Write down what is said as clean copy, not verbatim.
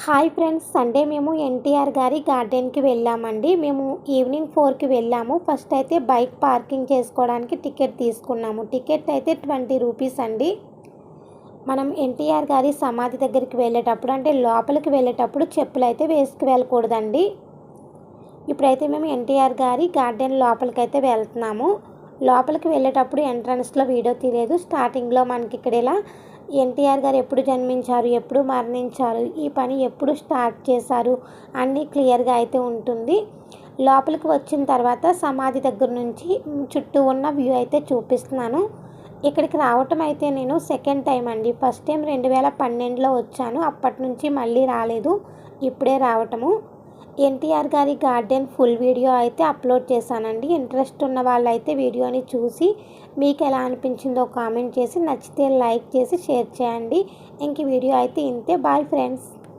Hi friends, Sunday మేము ఎన్టీఆర్ గారి గార్డెన్కి వెళ్ళామండి. మేము ఈవినింగ్ 4కి వెళ్ళాము. ఫస్ట్ అయితే బైక్ పార్కింగ్ చేసుకోవడానికి టికెట్ తీసుకున్నాము. టికెట్ అయితే 20 రూపీస్ అండి. మనం ఎన్టీఆర్ గారి సమాధి దగ్గరికి వెళ్ళేటప్పుడు, అంటే లోపలికి వెళ్ళేటప్పుడు చెప్పులు అయితే వేసుకు వెళ్ళకూడదండి. ఇప్పుడైతే మేము ఎన్టీఆర్ గారి గార్డెన్ లోపలికి అయితే వెళ్తున్నాము. లోపలికి వెళ్ళేటప్పుడు ఎంట్రన్స్లో వీడియో తీయలేదు. స్టార్టింగ్లో మనకి ఇక్కడ ఇలా ఎన్టీఆర్ గారు ఎప్పుడు జన్మించారు, ఎప్పుడు మరణించారు, ఈ పని ఎప్పుడు స్టార్ట్ చేశారు అన్నీ క్లియర్గా అయితే ఉంటుంది. లోపలికి వచ్చిన తర్వాత సమాధి దగ్గర నుంచి చుట్టూ ఉన్న వ్యూ అయితే చూపిస్తున్నాను. ఇక్కడికి రావటం అయితే నేను సెకండ్ టైం అండి. ఫస్ట్ టైం 2012లో వచ్చాను. అప్పటి నుంచి మళ్ళీ రాలేదు, ఇప్పుడే రావటము. ఎన్టీఆర్ గారి గార్డెన్ ఫుల్ వీడియో అయితే అప్లోడ్ చేశానండి. ఇంట్రెస్ట్ ఉన్న వాళ్ళైతే వీడియోని చూసి మీకు ఎలా అనిపించిందో కామెంట్ చేసి, నచ్చితే లైక్ చేసి షేర్ చేయండి. ఇంక వీడియో అయితే ఇంతే. Bye friends.